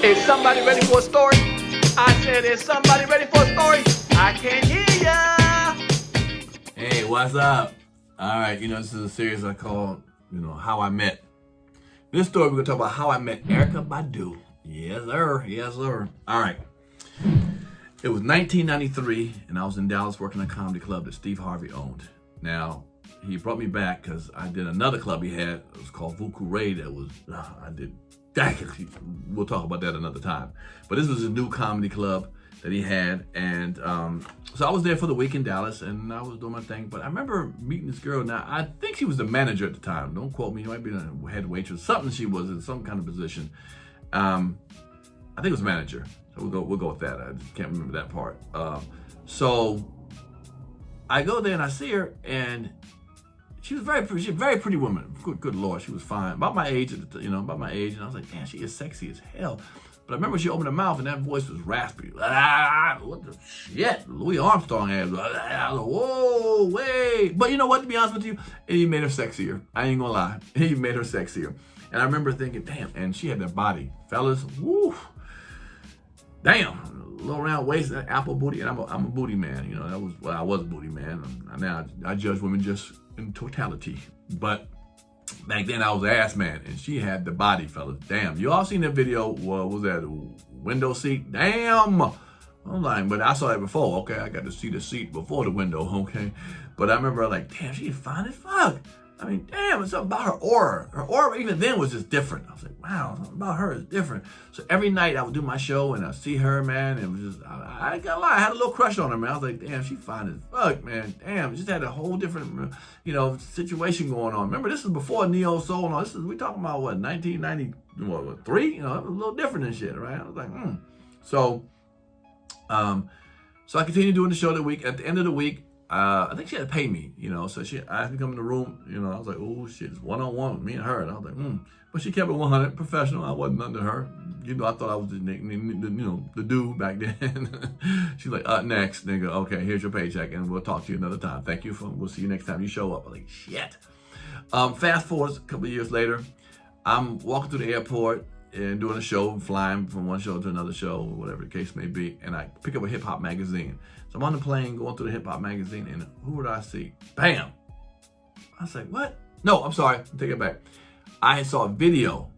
Is somebody ready for a story? I said, is somebody ready for a story? I can't hear ya. Hey, what's up? All right, this is a series I call, How I Met. This story, we're going to talk about how I met Erykah Badu. Yes, sir. Yes, sir. All right. It was 1993, and I was in Dallas working at a comedy club that Steve Harvey owned. Now, he brought me back because I did another club he had. It was called Vuku Ray. That was, we'll talk about that another time. But this was a new comedy club that he had. And so I was there for the week in Dallas, and I was doing my thing. But I remember meeting this girl. Now, I think she was the manager at the time. Don't quote me. She might be the head waitress. Something she was in some kind of position. I think it was manager. So we'll go with that. I just can't remember that part. So I go there and I see her, and she was a very pretty woman. Good Lord, she was fine. About my age, about my age. And I was like, damn, she is sexy as hell. But I remember she opened her mouth and that voice was raspy. What the shit? Louis Armstrong had. Whoa, wait. But you know what, to be honest with you, it even made her sexier. I ain't gonna lie. It even made her sexier. And I remember thinking, damn, and she had that body. Fellas, woo. Damn, little round waist, apple booty, and I'm a booty man. I was a booty man. Now I judge women just in totality. But back then I was an ass man, and she had the body, fellas. Damn, you all seen that video? What was that, window seat? Damn. I'm like, but I saw that before. Okay, I got to see the seat before the window. Okay, but I remember like, damn, she's fine as fuck. I mean, damn, it's something about her aura. Her aura even then was just different. I was like, wow, something about her is different. So every night I would do my show and I'd see her, man. And it was just, I ain't gonna lie, I had a little crush on her, man. I was like, damn, she fine as fuck, man. Damn, just had a whole different, situation going on. Remember, this is before Neo Soul and all. We talking about, 1993? It was a little different and shit, right? I was like, So I continued doing the show that week. At the end of the week, I think she had to pay me, so she asked me to come in the room, I was like, oh shit, it's one-on-one with me and her. And I was like, But she kept it 100, professional. I wasn't under her. I thought I was the dude back then. She's like, next, nigga, okay, here's your paycheck and we'll talk to you another time. Thank you, we'll see you next time you show up. I'm like, shit. Fast forward a couple of years later, I'm walking through the airport and doing a show, flying from one show to another show, whatever the case may be, and I pick up a hip hop magazine. So I'm on the plane going through the hip hop magazine, and who would I see? Bam! I was like, what? No, I'm sorry, take it back. I saw a video.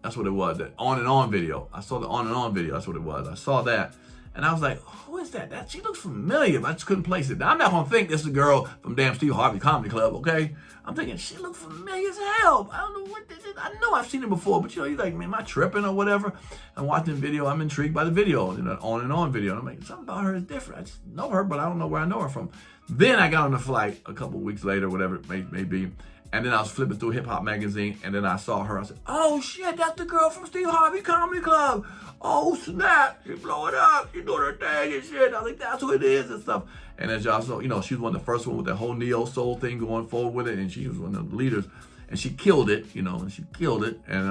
That's what it was, that on and on video. I saw the on and on video, that's what it was. I saw that, and I was like, who is that? She looks familiar, but I just couldn't place it. Now, I'm not gonna think this is a girl from damn Steve Harvey Comedy Club, okay? I'm thinking, she looks familiar as hell. I don't know what this is. I know I've seen it before, but you're like, man, am I tripping or whatever? I'm watching the video, I'm intrigued by the video, on and on video. And I'm like, something about her is different. I just know her, but I don't know where I know her from. Then I got on the flight a couple weeks later, whatever it may be. And then I was flipping through Hip Hop Magazine, and then I saw her. I said, oh shit, that's the girl from Steve Harvey Comedy Club. Oh snap, she blowing up, she doing her thing and shit. I was like, that's who it is and stuff. And as y'all saw, she was one of the first one with that whole Neo Soul thing going forward with it, and she was one of the leaders. And she killed it, and she killed it. And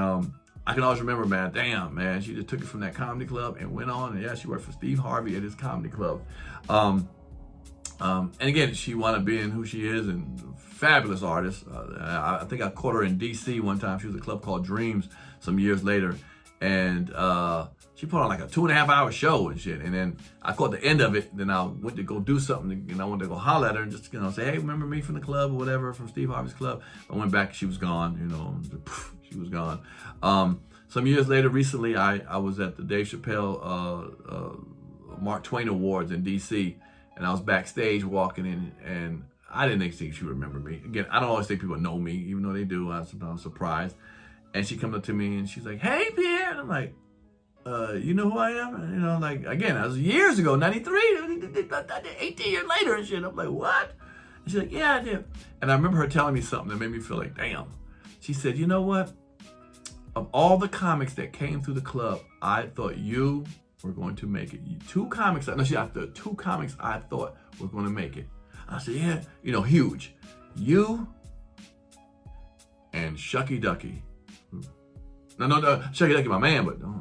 I can always remember, man, damn, man, she just took it from that comedy club and went on. And yeah, she worked for Steve Harvey at his comedy club. And again, she wound up being who she is, and fabulous artist. I think I caught her in DC one time. She was at a club called Dreams some years later. And she put on like a 2.5-hour show and shit. And then I caught the end of it. Then I went to go do something, and I wanted to go holler at her and just, say, hey, remember me from the club or whatever, from Steve Harvey's club. I went back, she was gone, she was gone. Some years later, recently, I was at the Dave Chappelle Mark Twain Awards in DC. And I was backstage walking in, and I didn't think she would remember me. Again, I don't always think people know me, even though they do. I'm sometimes surprised. And she comes up to me and she's like, hey, Pierre. And I'm like, you know who I am? And, again, that was years ago, 93, 18 years later and shit. I'm like, what? And she's like, yeah, I did. And I remember her telling me something that made me feel like, damn. She said, you know what? Of all the comics that came through the club, I thought you were going to make it. Two comics I thought were going to make it. I said, yeah, huge. You and Shucky Ducky. No, Shucky Ducky, my man, but them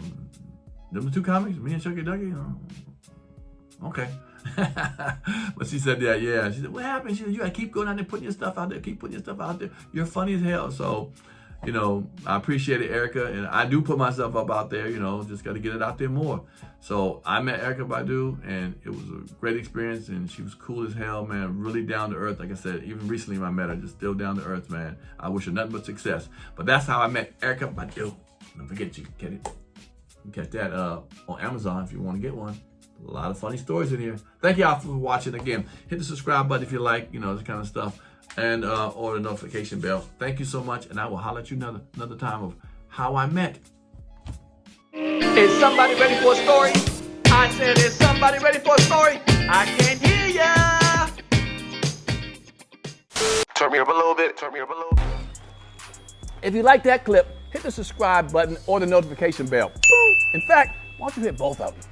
the two comics, me and Shucky Ducky? Okay. But she said, yeah. She said, what happened? She said, you gotta keep going out there, putting your stuff out there, keep putting your stuff out there. You're funny as hell. So you know, I appreciated Erykah, and I do put myself up out there, you know, just got to get it out there more. So I met Erykah Badu, and it was a great experience, and she was cool as hell, man, really down to earth. Like I said, even recently when I met her, just still down to earth, man. I wish her nothing but success. But that's how I met Erykah Badu. Don't forget, you can get it. You can catch that on Amazon if you want to get one. A lot of funny stories in here. Thank y'all for watching. Again, hit the subscribe button if you like, you know, this kind of stuff, and or the notification bell. Thank you so much, and I will holler at you another time of how I met. Is somebody ready for a story? I said, is somebody ready for a story? I can't hear ya. Turn me up a little bit. Turn me up a little bit. If you like that clip, hit the subscribe button or the notification bell. In fact, why don't you hit both of them?